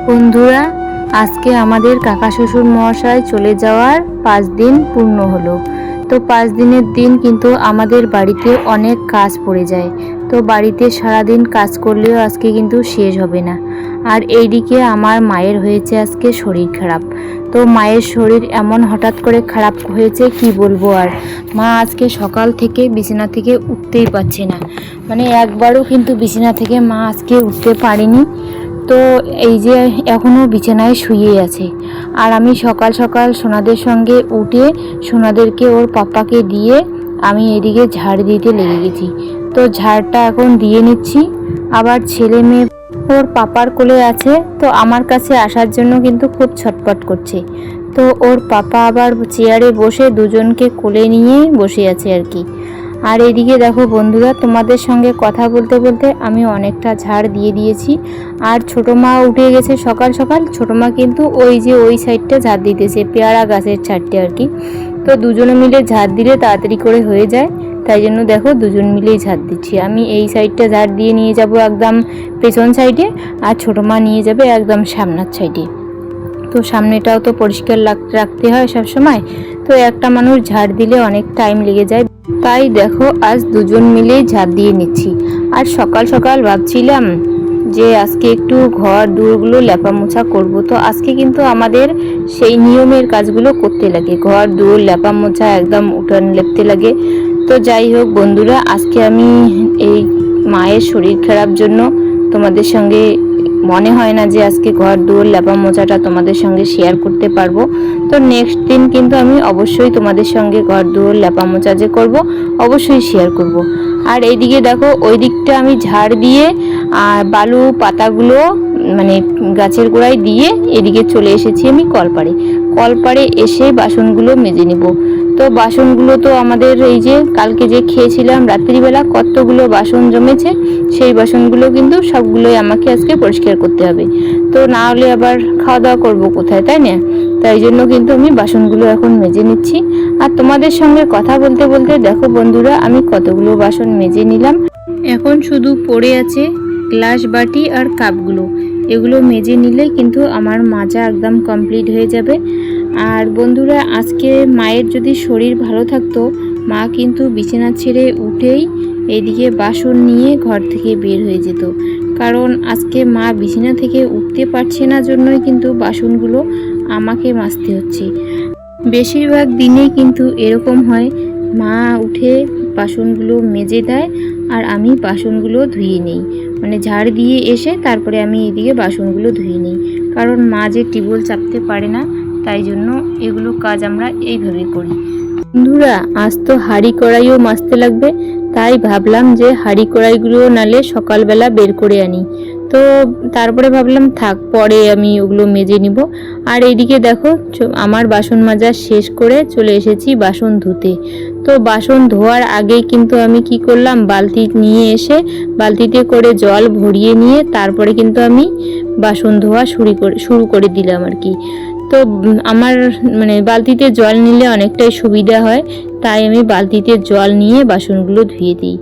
বন্ধুরা, আজকে আমাদের কাকা শ্বশুর মহাশয় চলে যাওয়ার 5 দিন পূর্ণ হলো। তো 5 দিনের দিন কিন্তু আমাদের বাড়িতে অনেক কাজ পড়ে যায়। তো বাড়িতে সারাদিন কাজ করলেও আজকে কিন্তু শেষ হবে না। আর এইদিকে আমার মায়ের হয়েছে আজকে শরীর খারাপ। তো মায়ের শরীর এমন হঠাৎ করে খারাপ হয়েছে কি বলবো। আর মা আজকে সকাল থেকে বিছানা থেকে উঠতেই পারছে না, মানে একবারও কিন্তু বিছানা থেকে মা আজকে উঠতে পারেনি। তো এই যে এখনও বিছানায় শুয়ে আছে। আর আমি সকাল সকাল সোনাদের সঙ্গে উঠে সোনাদেরকে ওর পাপাকে দিয়ে আমি এদিকে ঝাড় দিতে লেগে গেছি। তো ঝাড়টা এখন দিয়ে নিচ্ছি। আবার ছেলে মেয়ে ওর পাপার কোলে আছে, তো আমার কাছে আসার জন্য কিন্তু খুব ছটপট করছে। তো ওর পাপা আবার চেয়ারে বসে দুজনকে কোলে নিয়ে বসে আছে আর কি। আর এদিকে দেখো বন্ধুরা, তোমাদের সঙ্গে কথা বলতে বলতে আমি অনেকটা ঝাড় দিয়ে দিয়েছি। আর ছোটো মা উঠে গেছে সকাল সকাল। ছোটো মা কিন্তু ওই যে ওই সাইডটা ঝাড় দিতেছে, পেয়ারা গাছের ছাড়তে আর কি। তো দুজনে মিলে ঝাড় দিলে তাড়াতাড়ি করে হয়ে যায়, তাই জন্য দেখো দুজন মিলেই ঝাড় দিচ্ছি। আমি এই সাইডটা ঝাড় দিয়ে নিয়ে যাব একদম পেছন সাইডে, আর ছোটো মা নিয়ে যাবে একদম সামনের সাইডে। তো সামনেটাও তো পরিষ্কার রাখতে হয় সব সময়। তো একটা মানুষ ঝাড় দিলে অনেক টাইম লেগে যায়, তাই দেখো আজ দুজন মিলেই ঝাড় দিয়ে নিচ্ছি। আর সকাল সকাল ভাবছিলাম যে আজকে একটু ঘর দূরগুলো লেপা মোছা করবো। তো আজকে কিন্তু আমাদের সেই নিয়মের কাজগুলো করতে লাগে, ঘর দূর লেপা মোছা একদম উঠান লেপতে লাগে। তো যাই হোক বন্ধুরা, আজকে আমি এই মায়ের শরীর খারাপ জন্য তোমাদের সঙ্গে মনে হয় না যে আজকে ঘর দুয়ার লেপা মোছাটা তোমাদের সঙ্গে শেয়ার করতে পারবো। তো নেক্সট দিন কিন্তু আমি অবশ্যই তোমাদের সঙ্গে ঘর দুয়ার লেপা মোছা যে করবো অবশ্যই শেয়ার করব। আর এইদিকে দেখো ওই দিকটা আমি ঝাড় দিয়ে আর বালু পাতাগুলো মানে গাছের গোড়ায় দিয়ে এদিকে চলে এসেছি আমি কলপাড়ে এসে বাসনগুলো মেজে নিব। তো বাসনগুলো তো আমাদের এই যে কালকে যে খেয়েছিলাম রাত্রিবেলা কতগুলো বাসন জমেছে, সেই বাসনগুলো কিন্তু সবগুলোই আমাকে আজকে পরিষ্কার করতে হবে। তো না হলে আবার খাওয়া দাওয়া করবো কোথায়, তাই না? তাই জন্য কিন্তু আমি বাসনগুলো এখন মেজে নিচ্ছি। আর তোমাদের সঙ্গে কথা বলতে বলতে দেখো বন্ধুরা, আমি কতগুলো বাসন মেজে নিলাম। এখন শুধু পড়ে আছে গ্লাস বাটি আর কাপগুলো। এগুলো মেজে নিলে কিন্তু আমার মাজা একদম কমপ্লিট হয়ে যাবে। আর বন্ধুরা, আজকে মায়ের যদি শরীর ভালো থাকতো, মা কিন্তু বিছানা ছেড়ে উঠেই এদিকে বাসন নিয়ে ঘর থেকে বের হয়ে যেত। কারণ আজকে মা বিছানা থেকে উঠতে পারছে না জন্যই কিন্তু বাসনগুলো আমাকে মাজতে হচ্ছে। বেশিরভাগ দিনেই কিন্তু এরকম হয়, মা উঠে বাসনগুলো মেজে দেয় আর আমি বাসনগুলো ধুয়ে নিই, মানে ঝাড় দিয়ে এসে তারপরে আমি এদিকে বাসনগুলো ধুয়ে নিই। কারণ মা যে টিউবওয়েল চাপতে পারে না, তাই জন্য এগুলো কাজ আমরা এইভাবে করি। বন্ধুরা, আজ তো হাঁড়ি কড়াইও মাজতে লাগবে, তাই ভাবলাম যে হাঁড়ি কড়াইগুলো নালে সকালবেলা বের করে আনি। তো তারপরে ভাবলাম থাক, পরে আমি ওগুলো মেজে নিব। আর এইদিকে দেখো আমার বাসন মাজা শেষ করে চলে এসেছি বাসন ধুতে। তো বাসন ধোয়ার আগেই কিন্তু আমি কি করলাম, বালতি নিয়ে এসে বালতিতে করে জল ভরিয়ে নিয়ে তারপরে কিন্তু আমি বাসন ধোয়া শুরু করে দিলাম আর কি। তো আমার মানে বালতিতে জল নিলে অনেকটাই সুবিধা হয়, তাই আমি বালতিতে জল নিয়ে বাসনগুলো ধুয়ে দিই।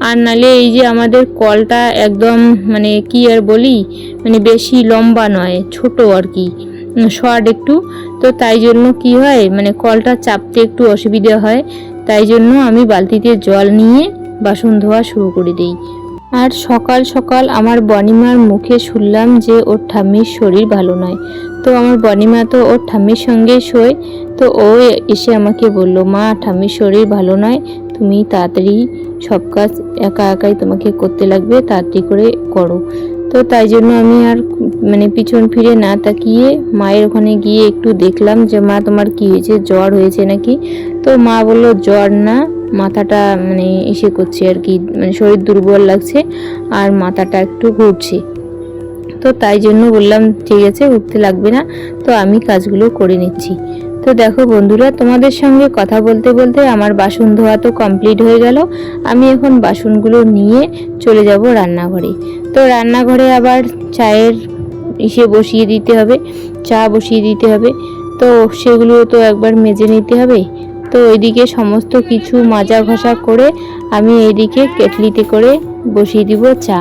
আর নালে এই যে আমাদের কলটা একদম মানে কি আর বলি, মানে বেশি লম্বা নয়, ছোট আর কি, শর্ট একটু। তো তাই জন্য কি হয়, মানে কলটা চাপতে একটু অসুবিধা হয়। তাই জন্য আমি বালতিতে জল নিয়ে বাসন ধোয়া শুরু করে দিই। আর সকাল সকাল আমার বনিমার মুখে শুনলাম যে ওর ঠাম্মির শরীর ভালো নয়। তো আমার বনিমা তো ওর ঠাম্মির সঙ্গেই শোয়। তো ও এসে আমাকে বলল, মা ঠাম্মির শরীর ভালো নয়, তুমি তাড়াতাড়ি সব কাজ একা একাই তোমাকে করতে লাগবে, তাড়াতাড়ি করে করো। তো তাই জন্য আমি আর মানে পিছন ফিরে না তাকিয়ে মায়ের ওখানে গিয়ে একটু দেখলাম যে মা তোমার কি হয়েছে, জ্বর হয়েছে নাকি? তো মা বলল জ্বর না, মাথাটা মানে ইসে করছে আর কি, মানে শরীর দুর্বল লাগছে আর মাথাটা একটু ঘুরছে। তো তাই জন্য বললাম ঠিক আছে, উঠতে লাগবে না, তো আমি কাজগুলো করে নিচ্ছি। তো দেখো বন্ধুরা, তোমাদের সঙ্গে কথা বলতে বলতে আমার বাসন ধোয়া তো কমপ্লিট হয়ে গেল। আমি এখন বাসনগুলো নিয়ে চলে যাব রান্নাঘরে। তো রান্নাঘরে আবার চায়ের বসিয়ে দিতে হবে, চা বসিয়ে দিতে হবে। তো সেগুলো তো একবার মেজে নিতে হবে। তো ওইদিকে সমস্ত কিছু মাজা ঘষা করে আমি এইদিকে কেটলিতে করে বসিয়ে দিব চা।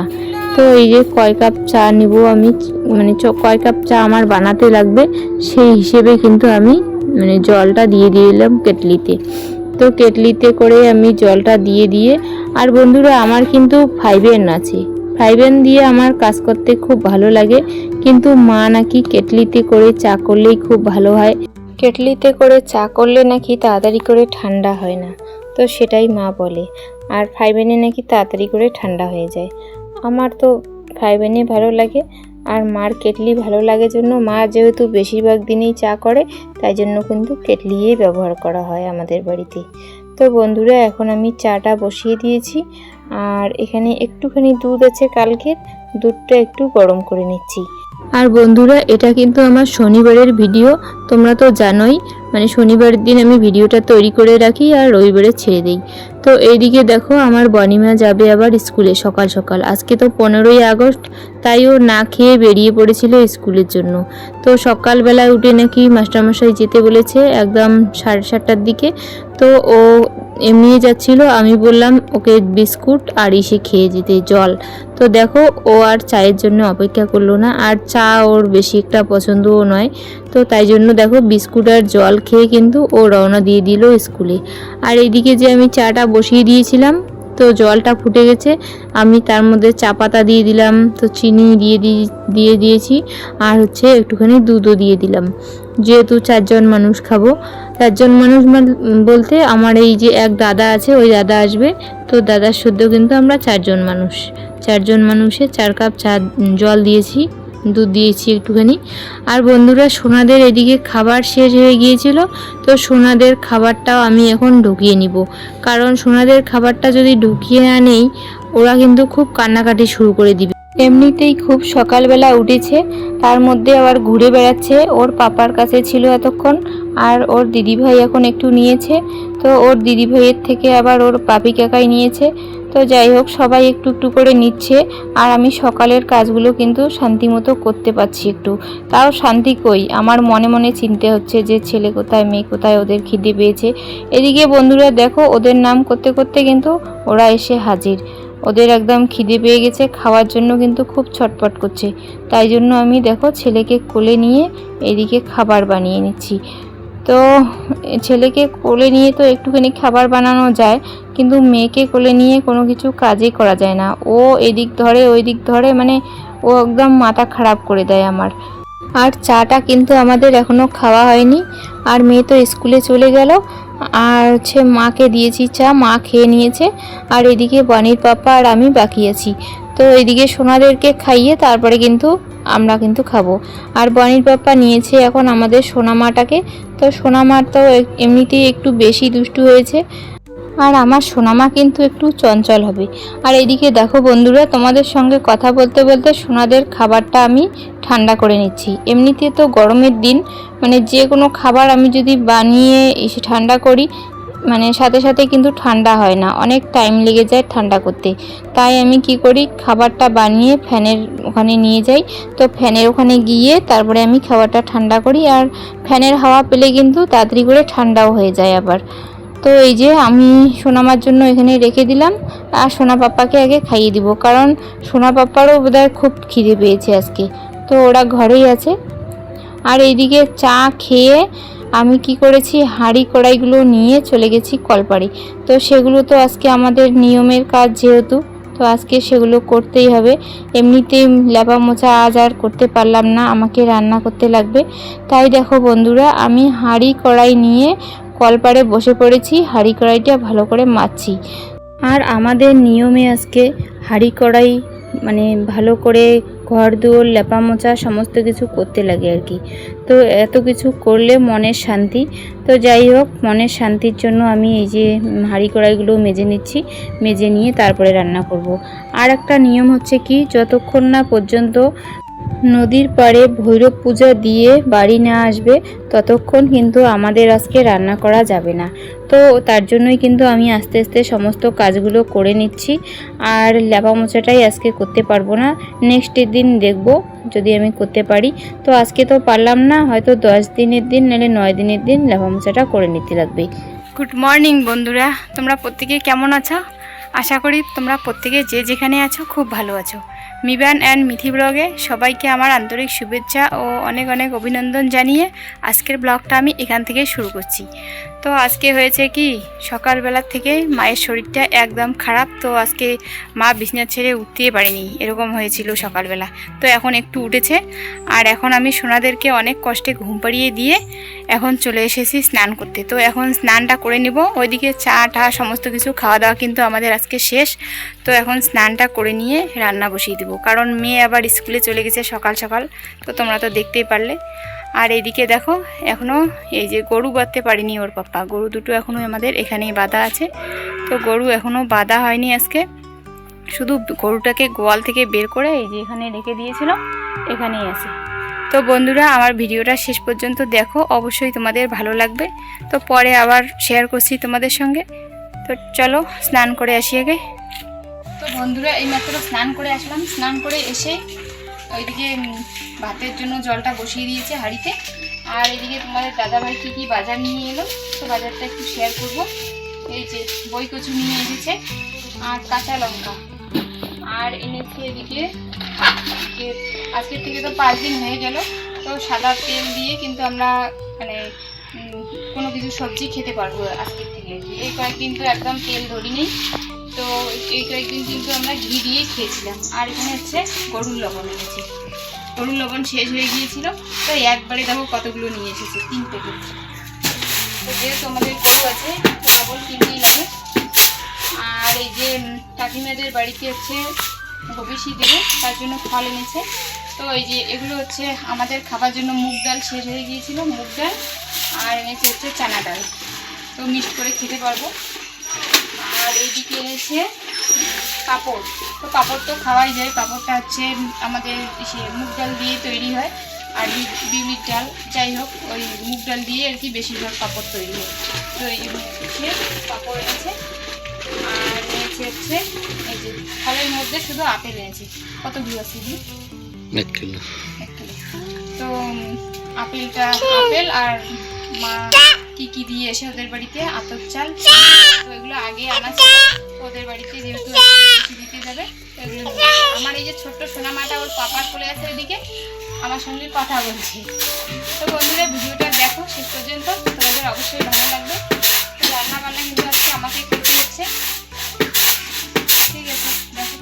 তো এই যে কয় কাপ চা নিব আমি, মানে কয় কাপ চা আমার বানাতে লাগবে সেই হিসেবে কিন্তু আমি মানে জলটা দিয়ে দিলাম কেটলিতে। তো কেটলিতে করে আমি জলটা দিয়ে আর বন্ধুরা আমার কিন্তু 5N আছে, 5N দিয়ে আমার কাজ করতে খুব ভালো লাগে, কিন্তু মা নাকি কেটলিতে করে চা করলেই খুব ভালো হয়, কেটলিতে করে চা করলে নাকি তাড়াতাড়ি করে ঠান্ডা হয় না, তো সেটাই মা বলে। আর 5N নাকি তাড়াতাড়ি করে ঠান্ডা হয়ে যায়। আমার তো 5N ভালো লাগে আর মার কেটলি ভালো লাগে জন্য, মা যেহেতু বেশিরভাগ দিনেই চা করে তাই জন্য কিন্তু কেটলিই ব্যবহার করা হয় আমাদের বাড়িতে। তো বন্ধুরা এখন আমি চাটা বসিয়ে দিয়েছি আর এখানে একটুখানি দুধ আছে কালকের, দুধটা একটু গরম করে নিচ্ছি। আর বন্ধুরা এটা কিন্তু আমার শনিবারের ভিডিও, তোমরা তো জানোই মানে শনিবারের দিন আমি ভিডিওটা তৈরি করে রাখি আর রবিবারে ছেড়ে দিই। তো এইদিকে দেখো আমার বনিমা যাবে আবার স্কুলে সকাল সকাল, আজকে তো 15ই আগস্ট, তাই ও না খেয়ে বেরিয়ে পড়েছিল স্কুলের জন্য। তো সকালবেলায় উঠে নাকি মাস্টারমশাই যেতে বলেছে একদম 7:30টার দিকে। তো ও এমনি যাচ্ছিল, আমি বললাম ওকে বিস্কুট আর ইসে খেয়ে যেতে জল। তো দেখো ও আর চায়ের জন্য অপেক্ষা করলো না, আর চা ওর বেশি একটা পছন্দও নয়, তো তাই জন্য দেখো বিস্কুট আর জল খেয়ে কিন্তু ও রওনা দিয়ে দিল স্কুলে। আর এইদিকে যে আমি চাটা বসিয়ে দিয়েছিলাম, তো জলটা ফুটে গেছে, আমি তার মধ্যে চা পাতা দিয়ে দিলাম, তো চিনি দিয়ে দিয়েছি আর হচ্ছে একটুখানি দুধও দিয়ে দিলাম, যেহেতু 4 জন মানুষ খাবো। 4 জন মানুষ বলতে আমার এই যে এক দাদা আছে, ওই দাদা আসবে, তো দাদার শুদ্ধ কিন্তু আমরা 4 জন মানুষ। 4 জন মানুষে 4 কাপ চা জল দিয়েছি, দুধ দিয়েছি একটুখানি। আর বন্ধুরা সোনাদের এদিকে খাবার শেষ হয়ে গিয়েছিল, তো সোনাদের খাবারটাও আমি এখন ঢুকিয়ে নিব, কারণ সোনাদের খাবারটা যদি ঢুকিয়ে না নেই ওরা কিন্তু খুব কান্নাকাটি শুরু করে দিবে। এমনিতেই খুব সকালবেলা উঠেছে, তার মধ্যে আবার ঘুরে বেড়াচ্ছে, ওর পাপার কাছে ছিল এতক্ষণ আর ওর দিদিভাই এখন একটু নিয়েছে, তো ওর দিদিভাইয়ের থেকে আবার ওর পাপি কাকাই নিয়েছে। তো যাই হোক সবাই একটু একটু করে নিচ্ছে আর আমি সকালের কাজগুলো কিন্তু শান্তি মতো করতে পারছি একটু, তাও শান্তি কই, আমার মনে মনে চিনতে হচ্ছে যে ছেলে কোথায় মেয়ে কোথায়, ওদের খিদে পেয়েছে। এদিকে বন্ধুরা দেখো ওদের নাম করতে করতে কিন্তু ওরা এসে হাজির, ওদের একদম খিদে পেয়ে গেছে, খাওয়ার জন্য কিন্তু খুব ছটফট করছে, তাই জন্য আমি দেখো ছেলেকে কোলে নিয়ে এদিকে খাবার বানিয়ে নিচ্ছি। তো ছেলেকে কোলে নিয়ে তো একটুখানি খাবার বানানো যায়, কিন্তু মেয়েকে কোলে নিয়ে কোনো কিছু কাজই করা যায় না, ও এদিক ধরে ওই দিক ধরে, মানে ও একদম মাথা খারাপ করে দেয় আমার। আর চাটা কিন্তু আমাদের এখনও খাওয়া হয়নি, আর মেয়ে তো স্কুলে চলে গেল, আর হচ্ছে মাকে দিয়েছি চা, মা খেয়ে নিয়েছে, আর এদিকে বানির পাপা আর আমি বাকি আছি। তো এদিকে সোনাদেরকে খাইয়ে তারপরে কিন্তু আমরা কিন্তু খাবো। আর বানির পাপা নিয়েছে এখন আমাদের সোনামাটাকে, তো সোনামার তো এমনিতেই একটু বেশি দুষ্টু হয়েছে, আর আমার সোনামা কিন্তু একটু চঞ্চল হবে। আর এদিকে দেখো বন্ধুরা তোমাদের সঙ্গে কথা বলতে বলতে সোনাদের খাবারটা আমি ঠান্ডা করে নিচ্ছি। এমনিতে তো গরমের দিন মানে যে কোনো খাবার আমি যদি বানিয়ে এসে ঠান্ডা করি মানে সাথে সাথে কিন্তু ঠান্ডা হয় না, অনেক টাইম লেগে যায় ঠান্ডা করতে। তাই আমি কি করি, খাবারটা বানিয়ে ফ্যানের ওখানে নিয়ে যাই, তো ফ্যানের ওখানে গিয়ে তারপরে আমি খাবারটা ঠান্ডা করি, আর ফ্যানের হাওয়া পেলে কিন্তু তাড়াতাড়ি করে ঠান্ডাও হয়ে যায় আবার। তো এই যে আমি সোনামার জন্য এখানে রেখে দিলাম, আর সোনা পাপ্পাকে আগে খাইয়ে দিব, কারণ সোনা পাপ্পারও বোধহয় খুব খিদে পেয়েছে আজকে, তো ওরা ঘরেই আছে। আর এইদিকে চা খেয়ে আমি কি করেছি, হাঁড়ি কড়াইগুলো নিয়ে চলে গেছি কলপাড়ে, তো সেগুলো তো আজকে আমাদের নিয়মের কাজ যেহেতু, তো আজকে সেগুলো করতেই হবে। এমনিতেই লেপা মোছা আজ আর করতে পারলাম না, আমাকে রান্না করতে লাগবে। তাই দেখো বন্ধুরা আমি হাঁড়ি কড়াই নিয়ে কলপাড়ে বসে পড়েছি, হাঁড়ি কড়াইটা ভালো করে মাজছি। আর আমাদের নিয়মে আজকে হাঁড়ি কড়াই মানে ভালো করে ঘর দুয়ার লেপা মোছা সমস্ত কিছু করতে লাগে আর কি, তো এত কিছু করলে মনের শান্তি। তো যাই হোক মনের শান্তির জন্য আমি এই যে হাঁড়ি কড়াইগুলো মেজে নিচ্ছি, মেজে নিয়ে তারপরে রান্না করব। আর একটা নিয়ম হচ্ছে কি, যতক্ষণ না পর্যন্ত নদীর পাড়ে ভৈরব পূজা দিয়ে বাড়ি না আসবে ততক্ষণ কিন্তু আমাদের আজকে রান্না করা যাবে না। তো তার জন্যই কিন্তু আমি আস্তে আস্তে সমস্ত কাজগুলো করে নিচ্ছি, আর লেপা মোছাটাই আজকে করতে পারবো না, নেক্সটের দিন দেখব যদি আমি করতে পারি। তো আজকে তো পারলাম না, হয়তো 10 দিনের দিন নাহলে 9 দিনের দিন লেপা মোছাটা করে নিতে লাগবে। গুড মর্নিং বন্ধুরা, তোমরা প্রত্যেকে কেমন আছো? আশা করি তোমরা প্রত্যেকে যে যেখানে আছো খুব ভালো আছো। মিবান অ্যান্ড মিথি ব্লগে সবাইকে আমার আন্তরিক শুভেচ্ছা ও অনেক অনেক অভিনন্দন জানিয়ে আজকের ব্লগটা আমি এখান থেকে শুরু করছি। তো আজকে হয়েছে কি, সকালবেলা থেকে মায়ের শরীরটা একদম খারাপ। তো আজকে মা বিছানা ছেড়ে উঠতেই পারেনি, এরকম হয়েছিল সকালবেলা। তো এখন একটু উঠেছে, আর এখন আমি সোনাদেরকে অনেক কষ্টে ঘুম পাড়িয়ে দিয়ে এখন চলে এসেছি স্নান করতে। তো এখন স্নানটা করে নিব, ওইদিকে চা টা সমস্ত কিছু খাওয়া দাওয়া কিন্তু আমাদের আজকে শেষ। তো এখন স্নানটা করে নিয়ে রান্না বসিয়ে দেবো, কারণ মেয়ে আবার স্কুলে চলে গেছে সকাল সকাল। তো তোমরা তো দেখতেই পারলে। আর এইদিকে দেখো, এখনও এই যে গরু বাঁধতে পারিনি ওর পাপা, গরু দুটো এখনও আমাদের এখানেই বাঁধা আছে। তো গরু এখনও বাঁধা হয়নি আজকে, শুধু গরুটাকে গোয়াল থেকে বের করে এই যে এখানে রেখে দিয়েছিল, এখানেই আছে। তো বন্ধুরা, আমার ভিডিওটা শেষ পর্যন্ত দেখো, অবশ্যই তোমাদের ভালো লাগবে। তো পরে আবার শেয়ার করছি তোমাদের সঙ্গে। তো চলো স্নান করে আসি আগে। তো বন্ধুরা, এইমাত্র স্নান করে আসলাম। স্নান করে এসে ওইদিকে ভাতের জন্য জলটা বসিয়ে দিয়েছে হাঁড়িতে। আর এদিকে তোমাদের দাদাভাই কী কী বাজার নিয়ে এলো, তো বাজারটা একটু শেয়ার করব। এই যে বই কচু নিয়ে এসেছে, আর কাঁচা লঙ্কা, আর এনেছে এদিকে আজকের থেকে তো 5 দিন হয়ে গেল। তো সাদা তেল দিয়ে কিন্তু আমরা মানে কোনো কিছু সবজি খেতে পারবো আজকের থেকে। এই কয়েকদিন তো একদম তেল ধরি নেই, তো এই কয়েকদিন কিন্তু আমরা ঘি দিয়েই খেয়েছিলাম। আর এখানে হচ্ছে গরুর লবণ এনেছি, গরুর লবণ শেষ হয়ে গিয়েছিল, তো একবারে দেখো কতগুলো নিয়ে এসেছে, 3 প্যাকেট। তো যেহেতু আমাদের গরু আছে, লবণ কিনতেই লাগে। আর এই যে কাকিমাদের বাড়িতে হচ্ছে ভবিষ্যৎ দেবে, তার জন্য ফল এনেছে। তো এই যে এগুলো হচ্ছে আমাদের খাবার জন্য মুগ ডাল শেষ হয়ে গিয়েছিল, মুগ ডাল। আর এনেছে হচ্ছে চানা ডাল, তো মিক্সড করে খেতে পারবো। আর এইদিকে এনেছে পাঁপড়। তো পাঁপড় তো খাওয়াই যায়, পাঁপড়টা হচ্ছে আমাদের মুগ ডাল দিয়ে তৈরি হয়, আর বিউলির ডাল, যাই হোক ওই মুগ ডাল দিয়ে আর কি বেশিরভাগ পাঁপড় তৈরি হয়। তো এই হচ্ছে পাঁপড় এনেছে। আর এনেছে হচ্ছে এই যে ফলের মধ্যে শুধু আপেল এনেছে। কতগুলো আছে? 1 কিলো। তো আপেলটা, আপেল আর মা কি দিয়ে এসে ওদের বাড়িতে আতপ চাল, তো এগুলো আগে আনা ছিল ওদের বাড়িতে, যেহেতু দিতে যাবে। তো এগুলো আমার এই যে ছোট্ট সোনা মাটা ওর পাপার কোলে আছে, ওইদিকে আমার সঙ্গে কথা বলছে। তো বন্ধুরা, ভিডিওটা দেখো শেষ পর্যন্ত, তোমাদের অবশ্যই ভালো লাগবে। তো রান্না বান্না কিন্তু আজকে আমাকে করতে হচ্ছে, ঠিক আছে দেখো।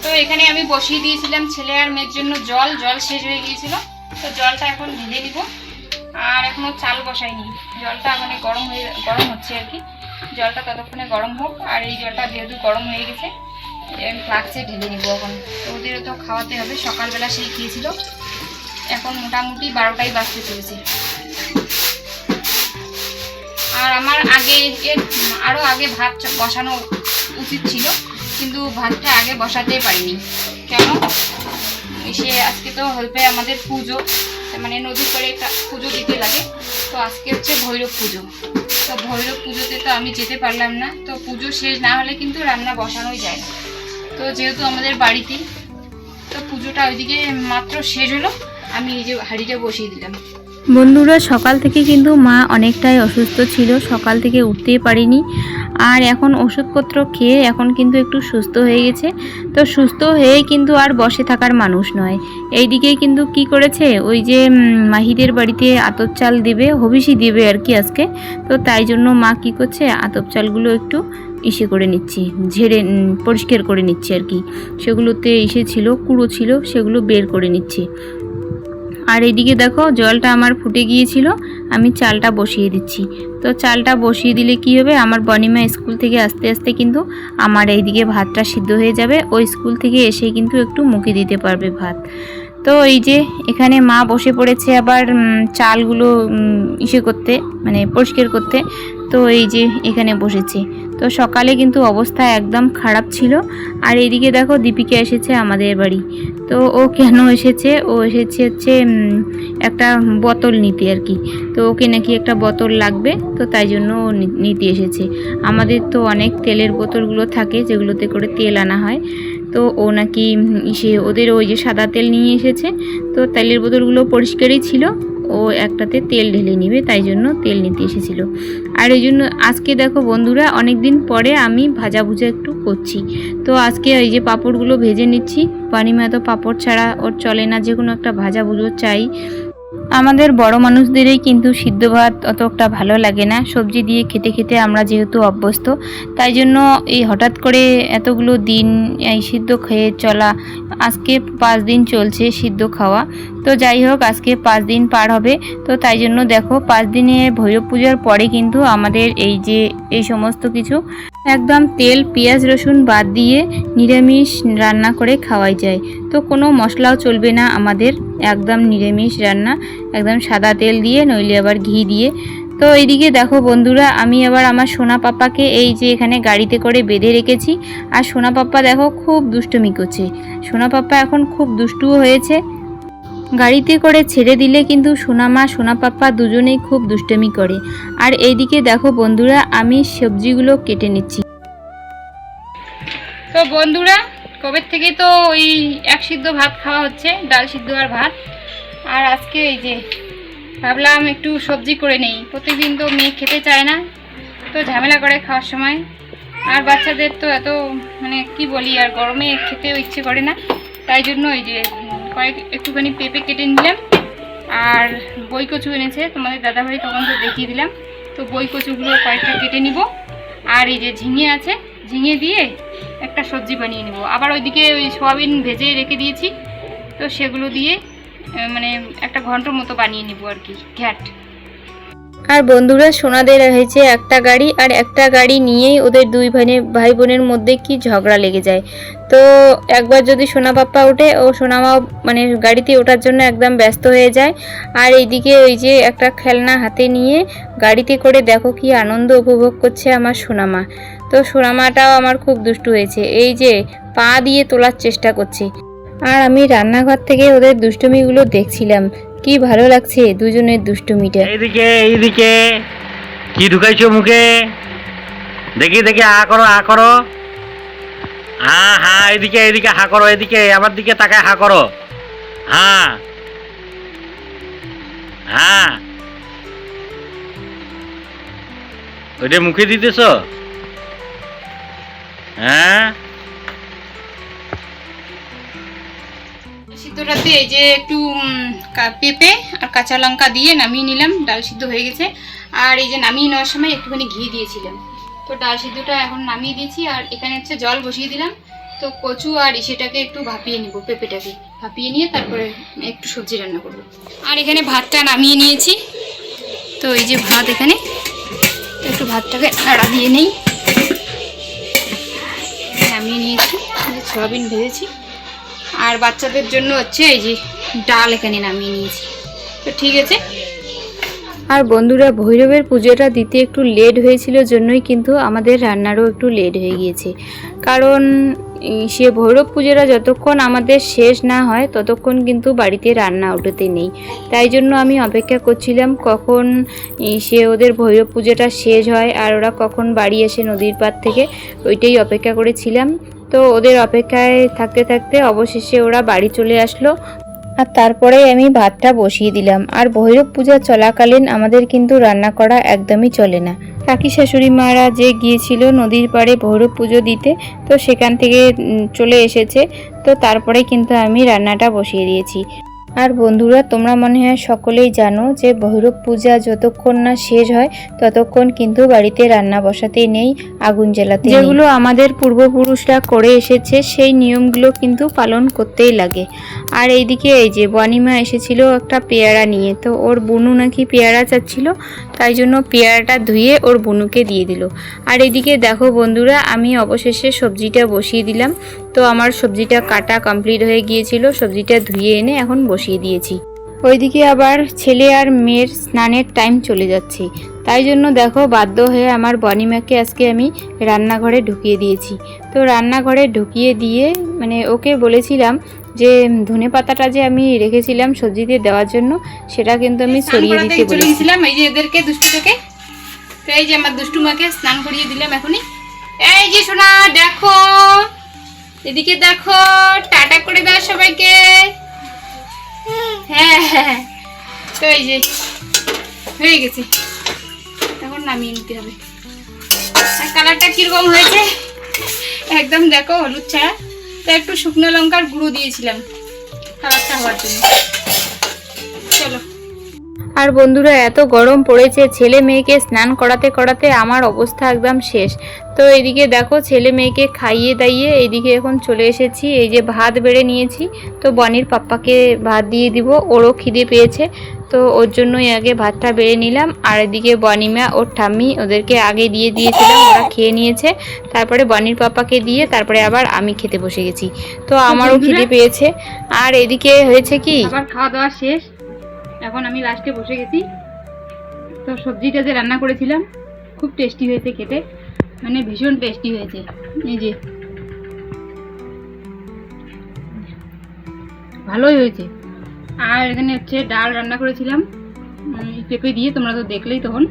তো এখানে আমি বসিয়ে দিয়েছিলাম ছেলে আর মেয়ের জন্য জল শেষ হয়ে গিয়েছিল। তো জলটা এখন ঢেলে দিব। আর এখনো চাল বসাইনি, জলটা মানে গরম হচ্ছে আর কি। জলটা ততক্ষণে গরম হোক। আর এই জলটা যেহেতু গরম হয়ে গেছে, আমি ফ্লাক্সে ঢেলে নিব এখন। তো ওদেরও তো খাওয়াতে হবে, সকালবেলা সেই খেয়েছিল। এখন মোটামুটি 12টাই বাজতে চলেছে। আর আমার আরও আগে ভাত বসানো উচিত ছিল, কিন্তু ভাতটা আগে বসাতে পারিনি। কেন? সে আজকে তো হলপে আমাদের পুজো, মানে নদীর করে পুজো দিতে লাগে। তো আজকে হচ্ছে ভৈরব পুজো। তো ভৈরব পুজোতে তো আমি যেতে পারলাম না। তো পুজো শেষ না হলে কিন্তু রান্না বসানোই যায় না। তো যেহেতু আমাদের বাড়িতেই, তো পুজোটা ওইদিকে মাত্র শেষ হলো, আমি এই যে হাঁড়িটা বসিয়ে দিলাম। বন্ধুরা, সকাল থেকে কিন্তু মা অনেকটাই অসুস্থ ছিল, সকাল থেকে উঠতেই পারিনি। আর এখন ওষুধপত্র খেয়ে এখন কিন্তু একটু সুস্থ হয়ে গেছে। তো সুস্থ হয়েই কিন্তু আর বসে থাকার মানুষ নয়। এইদিকে কিন্তু কি করেছে, ওই যে মাহিদের বাড়িতে আতপ চাল দেবে, হবিষি দেবে আর কি আজকে। তো তাই জন্য মা কি করছে, আতপ চালগুলো একটু করে নিচ্ছি, ঝেড়ে পরিষ্কার করে নিচ্ছি আর কি। সেগুলোতে ছিল, কুড়ো ছিল, সেগুলো বের করে নিচ্ছি। আর এইদিকে দেখো, জলটা আমার ফুটে গিয়েছিল, আমি চালটা বসিয়ে দিচ্ছি। তো চালটা বসিয়ে দিলে কি হবে, আমার বনিমা স্কুল থেকে আস্তে আস্তে কিন্তু আমার এইদিকে ভাতটা সিদ্ধ হয়ে যাবে। ওই স্কুল থেকে এসে কিন্তু একটু মুখে দিতে পারবে ভাত। তো এই যে এখানে মা বসে পড়েছে আবার চালগুলো করতে, মানে পরিষ্কার করতে। তো এই যে এখানে বসেছে। তো সকালে কিন্তু অবস্থা একদম খারাপ ছিল। আর এইদিকে দেখো, দীপিকা এসেছে আমাদের বাড়ি। তো ও কেন এসেছে, ও এসেছে হচ্ছে একটা বোতল নিতে আর কি। তো ওকে নাকি একটা বোতল লাগবে, তো তাই জন্য ও নিতে এসেছে। আমাদের তো অনেক তেলের বোতলগুলো থাকে, যেগুলোতে করে তেল আনা হয়। তো ও নাকি ওদের ওই যে সাদা তেল নিয়ে এসেছে। তো তেলের বোতলগুলো পরিষ্কারই ছিল, ও একটাতে তেল ঢেলে নিবে, তাই জন্য তেল নিতে এসেছিল। আর এই জন্য আজকে দেখো বন্ধুরা অনেক দিন পরে আমি ভাজা ভুজা একটু করছি। তো আজকে এই যে পাঁপড়গুলো ভেজে নিচ্ছি। বানিমা তো পাঁপড় ছাড়া ওর চলে না, যে কোনো একটা ভাজা ভুজো চাই। আমাদের বড় মানুষদেরই কিন্তু সিদ্ধ ভাত অতটা ভালো লাগে না, সবজি দিয়ে খেতে খেতে আমরা যেহেতু অভ্যস্ত, তাই জন্য এই হঠাৎ করে এতগুলো দিন এই সিদ্ধ খেয়ে চলা, আজকে 5 দিন চলছে সিদ্ধ খাওয়া। তো যাই হোক, আজকে 5 দিন পার হবে। তো তাই জন্য দেখো 5 দিনে ভৈরব পূজার পরে কিন্তু আমাদের এই যে এই সমস্ত কিছু একদম তেল পেঁয়াজ রসুন বাদ দিয়ে নিরামিষ রান্না করে খাওয়াই যায়। তো কোনো মশলাও চলবে না আমাদের, একদম নিরামিষ রান্না, একদম সাদা তেল দিয়ে, নইলে আবার ঘি দিয়ে। তো এইদিকে দেখো বন্ধুরা, আমি আবার আমার সোনা পাপ্পাকে এই যে এখানে গাড়িতে করে বেঁধে রেখেছি। আর সোনা পাপ্পা দেখো খুব দুষ্টুমি করছে। সোনা পাপ্পা এখন খুব দুষ্টুও হয়েছে। গাড়িতে করে ছেড়ে দিলে কিন্তু সোনামা সোনা পাপ্পা দুজনেই খুব দুষ্টুমি করে। আর এইদিকে দেখো বন্ধুরা, আমি সবজিগুলো কেটে নিচ্ছি। তো বন্ধুরা, কবে থেকে তো ওই এক সিদ্ধ ভাত খাওয়া হচ্ছে, ডাল সিদ্ধ আর ভাত। আর আজকে এই যে ভাবলাম একটু সবজি করে নেই, প্রতিদিন তো মেয়ে খেতে চায় না, তো ঝামেলা করে খাওয়ার সময়। আর বাচ্চাদের তো এত মানে কি বলি, আর গরমে খেতেও ইচ্ছে করে না, তাই জন্য এই যে একটুখানি পেঁপে কেটে নিলাম। আর বই কচু এনেছে তোমাদের দাদাভাই, তখন তো দেখিয়ে দিলাম। তো বই কচুগুলো কয়েকটা কেটে নিব। আর এই যে ঝিঙে আছে, ঝিঙে দিয়ে একটা সবজি বানিয়ে নেব। আবার ওইদিকে ওই সয়াবিন ভেজে রেখে দিয়েছি, তো সেগুলো দিয়ে মানে একটা ঘন্টার মতো বানিয়ে নেব আর কি, ঘ্যাট। আর বন্ধুরা, সোনাদের হয়েছে একটা গাড়ি, আর একটা গাড়ি নিয়েই ওদের দুই ভাই বোনের মধ্যে কি ঝগড়া লেগে যায়। তো একবার যদি সোনা পাপ্পা ওঠে, ও সোনামা মানে গাড়িতে ওঠার জন্য একদম ব্যস্ত হয়ে যায়। আর এইদিকে ওই যে একটা খেলনা হাতে নিয়ে গাড়িতে করে দেখো কি আনন্দ উপভোগ করছে আমার সোনামা। তো সোনামাটাও আমার খুব দুষ্টু হয়েছে, এই যে পা দিয়ে তোলার চেষ্টা করছে। আর আমি রান্নাঘর থেকে ওদের দুষ্টুমিগুলো দেখছিলাম, কি ভালো লাগছে দুজনের দুষ্টুমিটা। এইদিকে কি ঢুকাইছো মুখে? দেখি দেখি, হা করো হা করো, হ্যাঁ হ্যাঁ, এদিকে এদিকে হা করো, এদিকে আমার দিকে তাকায় হা করো, হ্যাঁ হ্যাঁ, ওইটা মুখে দিতেছ? হ্যাঁ, সিদ্ধটাতে এই যে একটু পেঁপে আর কাঁচা লঙ্কা দিয়ে নামিয়ে নিলাম, ডাল সিদ্ধ হয়ে গেছে। আর এই যে নামিয়ে নেওয়ার সময় একটুখানি ঘি দিয়েছিলাম। তো ডাল সিদ্ধটা এখন নামিয়ে দিয়েছি, আর এখানে হচ্ছে জল বসিয়ে দিলাম। তো কচু আর সেটাকে একটু ভাপিয়ে নিব, পেঁপেটাকে ভাপিয়ে নিয়ে তারপরে একটু সবজি রান্না করব। আর এখানে ভাতটা নামিয়ে নিয়েছি। তো এই যে ভাত, এখানে একটু ভাতটাকে নাড়া দিয়ে নেই, নামিয়ে নিয়েছি। সয়াবিন ভেজেছি, আর বাচ্চাদের জন্য হচ্ছে এই যে ডাল এখানে নামিয়ে নিয়েছি। তো ঠিক আছে। আর বন্ধুরা, ভৈরবের পুজোটা দিতে একটু লেট হয়েছিল জন্যই কিন্তু আমাদের রান্নারও একটু লেট হয়ে গিয়েছে। কারণ সে ভৈরব পুজোটা যতক্ষণ আমাদের শেষ না হয় ততক্ষণ কিন্তু বাড়িতে রান্না ওঠাতে নেই। তাই জন্য আমি অপেক্ষা করছিলাম কখন সে ওদের ভৈরব পুজোটা শেষ হয় আর ওরা কখন বাড়ি আসে নদীর পাড় থেকে, ওইটাই অপেক্ষা করেছিলাম। তো ওদের অপেক্ষায় থাকতে থাকতে অবশেষে ওরা বাড়ি চলে আসলো। আর তারপরে আমি ভাতটা বসিয়ে দিলাম। আর ভৈরব পূজা চলাকালীন আমাদের কিন্তু রান্না করা একদমই চলে না। কাকি শাশুড়ি মারা যে গিয়েছিল নদীর পাড়ে ভৈরব পুজো দিতে, তো সেখান থেকে চলে এসেছে। তো তারপরে কিন্তু আমি রান্নাটা বসিয়ে দিয়েছি। আর বন্ধুরা, তোমরা মনে হয় সকলেই জানো যে ভৈরব পূজা যতক্ষণ না শেষ হয় ততক্ষণ কিন্তু বাড়িতে রান্না বসাতে নেই, আগুন জ্বালাতে নেই। যেগুলো আমাদের পূর্বপুরুষরা করে এসেছে সেই নিয়মগুলো কিন্তু পালন করতেই লাগে। আর এইদিকে এই যে বানিমা এসেছিল একটা পেয়ারা নিয়ে, তো ওর বুনু নাকি পেয়ারা চাচ্ছিল, তাই জন্য পেয়ারাটা ধুয়ে ওর বুনুকে দিয়ে দিল। আর এইদিকে দেখো বন্ধুরা, আমি অবশেষে সবজিটা বসিয়ে দিলাম। তো আমার সবজিটা কাটা কমপ্লিট হয়ে গিয়েছিল, সবজিটা ধুয়ে এনে এখন বসিয়ে দিয়েছি। ওইদিকে আবার ছেলে আর মেয়ের স্নানের টাইম চলে যাচ্ছে, তাই জন্য দেখো বাধ্য হয়ে আমার বানিমাকে আজকে আমি রান্নাঘরে ঢুকিয়ে দিয়েছি। তো রান্নাঘরে ঢুকিয়ে দিয়ে মানে ওকে বলেছিলাম যে ধনে পাতাটা যে আমি রেখেছিলাম সবজিতে দেওয়ার জন্য, সেটা কিন্তু আমি সরিয়ে দিতে বলেছিলাম। এই যে এদেরকে দুষ্টু থেকে, তো এই যে আমার দুষ্টু মাকে স্নান করিয়ে দিলাম এখনই। এই যে সোনা দেখো, এদিকে দেখো, টাটা করে দাও সবাইকে। হ্যাঁ হ্যাঁ, তো এই যে হয়ে গেছে, এখন নামিয়ে নিতে হবে। আর কালারটা কীরকম হয়েছে একদম দেখো হলুদ ছাড়া। তো একটু শুকনো লঙ্কার গুঁড়ো দিয়েছিলাম কালারটা হওয়ার জন্য। চলো। আর বন্ধুরা এত গরম পড়েছে, ছেলে মেয়েকে স্নান করাতে করাতে আমার অবস্থা একদম শেষ। তো এইদিকে দেখো ছেলে মেয়েকে খাইয়ে দাইয়ে এইদিকে এখন চলে এসেছি। এই যে ভাত বেড়ে নিয়েছি, তো বনির পাপ্পাকে ভাত দিয়ে দিব, ওরও খিদে পেয়েছে, তো ওর জন্যই আগে ভাতটা বেড়ে নিলাম। আর এদিকে বনিমা ওর ঠাম্মি ওদেরকে আগে দিয়ে দিয়েছিলাম, ওরা খেয়ে নিয়েছে। তারপরে বনির পাপ্পাকে দিয়ে তারপরে আবার আমি খেতে বসে গেছি। তো আমারও খিদে পেয়েছে। আর এদিকে হয়েছে কি, আবার খাওয়া দাওয়া শেষ, এখন আমি লাস্টে বসে গেছি। তো সবজিটা যে রান্না করেছিলাম খুব টেস্টি হয়েছে খেতে, মানে ভীষণ টেস্টি হয়েছে। এই যে ভালোই হয়েছে। আর এখানে হচ্ছে ডাল রান্না করেছিলাম পেঁপে দিয়ে, তোমরা তো দেখলেই তখন,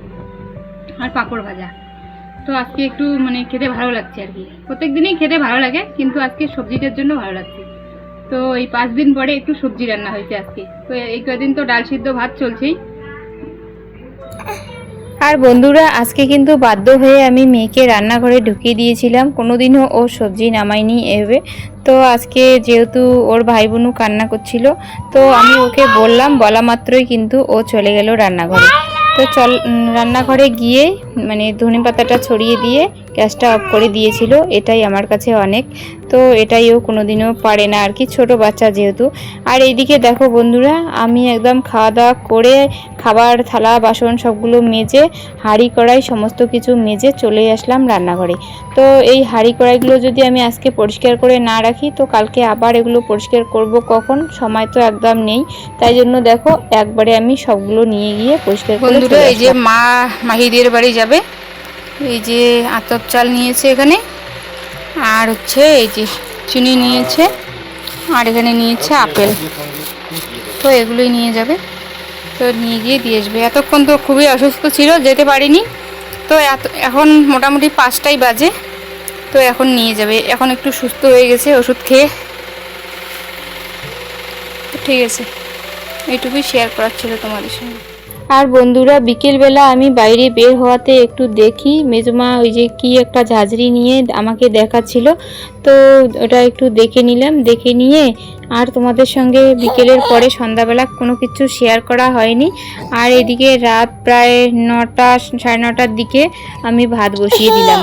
আর পাঁপড় ভাজা। তো আজকে একটু মানে খেতে ভালো লাগছে আর কি, প্রত্যেক দিনই খেতে ভালো লাগে, কিন্তু আজকে সবজিটার জন্য ভালো লাগছে। তো এই 5 দিন পরে একটু সবজি রান্না হয়েছে আজকে। তো এই কদিন তো ডাল সিদ্ধ ভাত চলছেই। আর বন্ধুরা আজকে কিন্তু বাধ্য হয়ে আমি মেয়েকে রান্নাঘরে ঢুকিয়ে দিয়েছিলাম, কোনোদিনও ও সবজি নামায়নি এভাবে। তো আজকে যেহেতু ওর ভাই বোনও কান্না করছিল, তো আমি ওকে বললাম, বলা মাত্রই কিন্তু ও চলে গেল রান্নাঘরে। তো রান্নাঘরে গিয়ে মানে ধনে পাতাটা ছড়িয়ে দিয়ে গ্যাসটা অফ করে দিয়েছিল, এটাই আমার কাছে অনেক। তো এটাই ও কোনোদিনও পারে না আর কি, ছোট বাচ্চা যেহেতু। আর এইদিকে দেখো বন্ধুরা, আমি একদম খাওয়া দাওয়া করে খাবার থালা বাসন সবগুলো মেজে হাঁড়ি কড়াই সমস্ত কিছু মেজে চলে আসলাম রান্নাঘরে। তো এই হাঁড়ি কড়াইগুলো যদি আমি আজকে পরিষ্কার করে না রাখি, তো কালকে আবার এগুলো পরিষ্কার করব কখন, সময় তো একদম নেই। তাই জন্য দেখো একবারে আমি সবগুলো নিয়ে গিয়ে পরিষ্কার করে বন্ধুরা এই যে মা মাহিদের বাড়ি যাবে, এই যে আতপ চাল নিয়েছে এখানে, আর হচ্ছে এই যে চিনি নিয়েছে, আর এখানে নিয়েছে আপেল। তো এগুলোই নিয়ে যাবে, তো নিয়ে গিয়ে দিয়ে আসবে। এতক্ষণ তো খুবই অসুস্থ ছিল, যেতে পারিনি। তো এখন মোটামুটি 5টাই বাজে, তো এখন নিয়ে যাবে। এখন একটু সুস্থ হয়ে গেছে ওষুধ খেয়ে। তো ঠিক আছে, এইটুকুই শেয়ার করার ছিল তোমাদের সঙ্গে। আর বন্ধুরা বিকেলবেলা আমি বাইরে বের হওয়াতে একটু দেখি মেজমা ওই যে কি একটা ঝাঁঝরি নিয়ে আমাকে দেখাচ্ছিল, তো ওটা একটু দেখে নিলাম। দেখে নিয়ে আর তোমাদের সঙ্গে বিকেলের পরে সন্ধ্যাবেলা কোনো কিছু শেয়ার করা হয়নি। আর এদিকে রাত প্রায় 9টা 9:30টার দিকে আমি ভাত বসিয়ে দিলাম।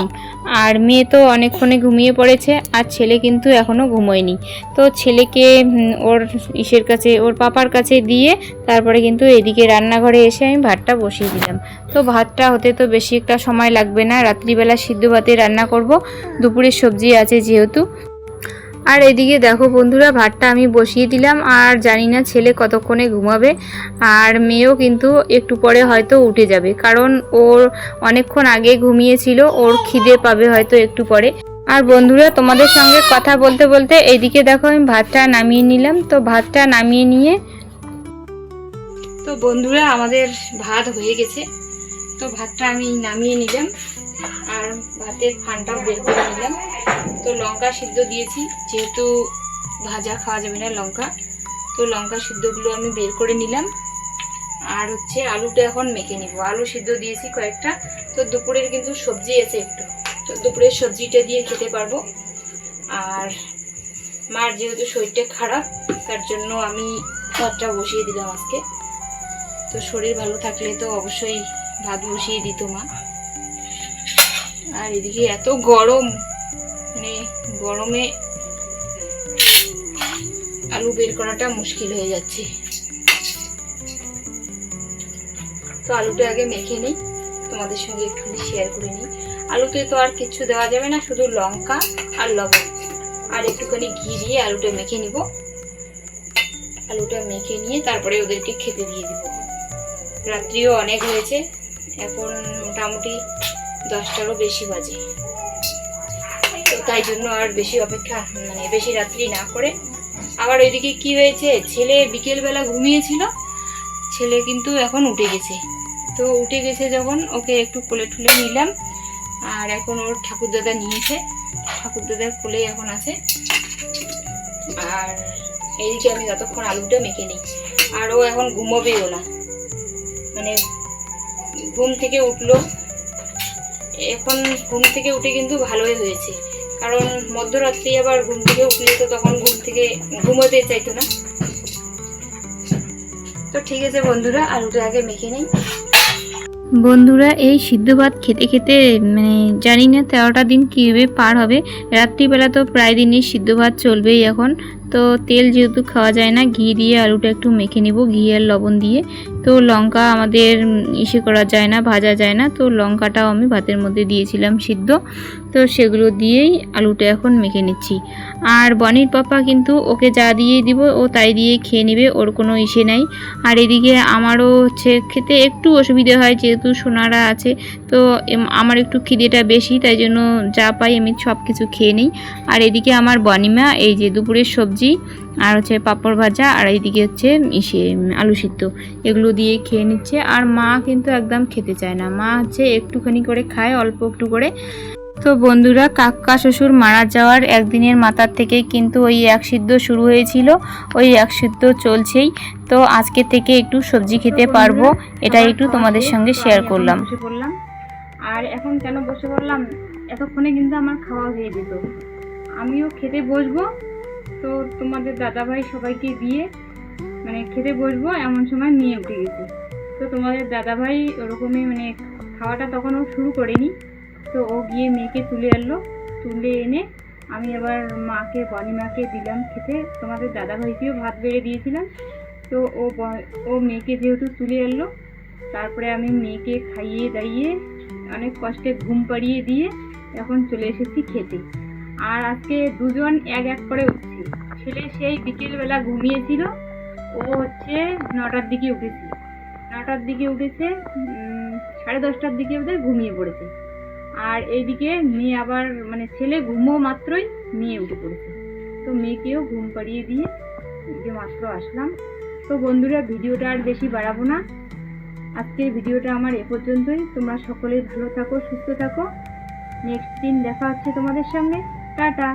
আর মেয়ে তো অনেকক্ষণে ঘুমিয়ে পড়েছে, আর ছেলে কিন্তু এখনও ঘুমোয়নি। তো ছেলেকে ওর ইসের কাছে, ওর পাপার কাছে দিয়ে তারপরে কিন্তু এদিকে রান্নাঘরে এসে আমি ভাতটা বসিয়ে দিলাম। তো ভাতটা হতে তো বেশি একটা সময় লাগবে না, রাত্রিবেলা সিদ্ধ ভাতে রান্না করব, দুপুরের সবজি আছে যেহেতু। আর এদিকে দেখো বন্ধুরা ভাতটা আমি বসিয়ে দিলাম, আর জানি না ছেলে কতক্ষণে ঘুমাবে। আর মেয়েও কিন্তু একটু পরে হয়তো উঠে যাবে, কারণ ওর অনেকক্ষণ আগে ঘুমিয়েছিল, ওর খিদে পাবে হয়তো একটু পরে। আর বন্ধুরা তোমাদের সঙ্গে কথা বলতে বলতে এইদিকে দেখো আমি ভাতটা নামিয়ে নিলাম। তো ভাতটা নামিয়ে নিয়ে, তো বন্ধুরা আমাদের ভাত হয়ে গেছে। তো ভাতটা আমি নামিয়ে নিলাম, আর ভাতের ফানটাও বের করে নিলাম। তো লঙ্কা সিদ্ধ দিয়েছি, যেহেতু ভাজা খাওয়া যাবে না লঙ্কা, তো লঙ্কা সিদ্ধগুলো আমি বের করে নিলাম। আর হচ্ছে আলুটা এখন মেখে নিব, আলু সিদ্ধ দিয়েছি কয়েকটা। তো দুপুরের কিন্তু সবজি আছে একটু, তো দুপুরের সবজিটা দিয়ে খেতে পারবো। আর মার যেহেতু শরীরটা খারাপ, তার জন্য আমি ভাতটা বসিয়ে দিলাম আজকে। তো শরীর ভালো থাকলে তো অবশ্যই ভাত বসিয়ে দিত মা। আর এদিকে এত গরম, মানে গরমে আলু বের করাটা মুশকিল হয়ে যাচ্ছে। তো আলুটা আগে মেখে নিই, তোমাদের সঙ্গে একটু শেয়ার করে নিই। আলুতে তো আর কিছু দেওয়া যাবে না, শুধু লঙ্কা আর লবণ আর একটুখানি ঘি দিয়ে আলুটা মেখে নিব। আলুটা মেখে নিয়ে তারপরে ওদেরকে খেতে দিয়ে দিব। রাত্রিও অনেক হয়েছে, এখন মোটামুটি 10টারও বেশি বাজে। তো তাই জন্য আর বেশি অপেক্ষা, মানে বেশি রাত্রি না করে। আবার ওইদিকে কি হয়েছে, ছেলে বিকেলবেলা ঘুমিয়েছিল, ছেলে কিন্তু এখন উঠে গেছে। তো উঠে গেছে যখন, ওকে একটু কোলে ঠুলে নিলাম। আর এখন ওর ঠাকুরদাদা নিয়েছে, ঠাকুরদাদার কোলে এখন আছে। আর এইদিকে আমি যতক্ষণ আলুটা মেখে নিই, আর ও এখন ঘুমোবেও না, মানে ঘুম থেকে উঠলো। এখন ঘুম থেকে উঠে কিন্তু ভালোই হয়েছে, কারণ মধ্যরাত্রি আবার ঘুম থেকে উঠলে তো তখন ঘুম থেকে ঘুমোতে চাইতো না। তো ঠিক আছে বন্ধুরা, আলুটা আগে মেখে নেই। বন্ধুরা, এই সিদ্ধ ভাত খেতে খেতে মানে জানি না 13টা দিন কীভাবে পার হবে। রাত্রিবেলা তো প্রায় দিনই সিদ্ধ ভাত চলবেই এখন। তো তেল যেহেতু খাওয়া যায় না, ঘি দিয়ে আলুটা একটু মেখে নেব, ঘি আর লবণ দিয়ে। তো লঙ্কা আমাদের ইসে করা যায় না, ভাজা যায় না, তো লঙ্কাটাও আমি ভাতের মধ্যে দিয়েছিলাম সিদ্ধ। তো সেগুলো দিয়েই আলুটা এখন মেখে নিচ্ছি। আর বনির পাপা কিন্তু ওকে যা দিয়েই দিব ও তাই দিয়েই খেয়ে নেবে, ওর কোনো ইসে নাই। আর এদিকে আমারও হচ্ছে খেতে একটু অসুবিধা হয়, যেহেতু সোনারা আছে। তো আমার একটু খিদেটা বেশি, তাই জন্য যা পাই আমি সব কিছু খেয়ে নিই। আর এদিকে আমার বনিমা এই যে দুপুরের সবজি আর হচ্ছে পাঁপড় ভাজা, আর এইদিকে হচ্ছে আলু সিদ্ধ, এগুলো দিয়ে খেয়ে নিচ্ছে। আর মা কিন্তু একদম খেতে চায় না, মা হচ্ছে একটুখানি করে খায়, অল্প একটু করে। তো বন্ধুরা, কাকা শ্বশুর মারা যাওয়ার একদিনের মাথার থেকে কিন্তু ওই এক সিদ্ধ শুরু হয়েছিল, ওই এক সিদ্ধ চলছেই। তো আজকে থেকে একটু সবজি খেতে পারবো, এটাই একটু তোমাদের সঙ্গে শেয়ার করলাম। বসে পড়লাম। আর এখন কেন বসে পড়লাম, এতক্ষণে কিন্তু আমার খাওয়া হয়ে যেত, আমিও খেতে বসবো। তো তোমাদের দাদাভাই সবাইকে দিয়ে মানে খেতে বসবো, এমন সময় মেয়ে উঠে গেছে। তো তোমাদের দাদাভাই ওরকমই মানে খাওয়াটা তখনও শুরু করেনি। তো ও গিয়ে মেয়েকে তুলে আনলো, তুলে এনে আমি আবার মাকে বনিমাকে দিলাম খেতে। তোমাদের দাদাভাইকেও ভাত বেড়ে দিয়েছিলাম। তো ও মেয়েকে যেহেতু তুলে আনলো, তারপরে আমি মেয়েকে খাইয়ে দাইয়ে অনেক কষ্টে ঘুম পাড়িয়ে দিয়ে এখন চলে এসেছি খেতে। আর আজকে দুজন এক এক করে উঠছি। ছেলে সেই বিকেলবেলা ঘুমিয়েছিল, ও হচ্ছে 9টার দিকে উঠেছে, 9টার দিকে উঠেছে, 10:30টার দিকে বোধহয় ঘুমিয়ে পড়েছে। আর এইদিকে মেয়ে আবার মানে ছেলে ঘুমো মাত্রই মেয়ে উঠে পড়েছে। তো মেয়েকেও ঘুম পাড়িয়ে দিয়ে যে মাত্র আসলাম। তো বন্ধুরা, ভিডিওটা আর বেশি বাড়াবো না, আজকের ভিডিওটা আমার এ পর্যন্তই। তোমরা সকলেই ভালো থাকো, সুস্থ থাকো। নেক্সট দিন দেখা হচ্ছে তোমাদের সঙ্গে। টাটা।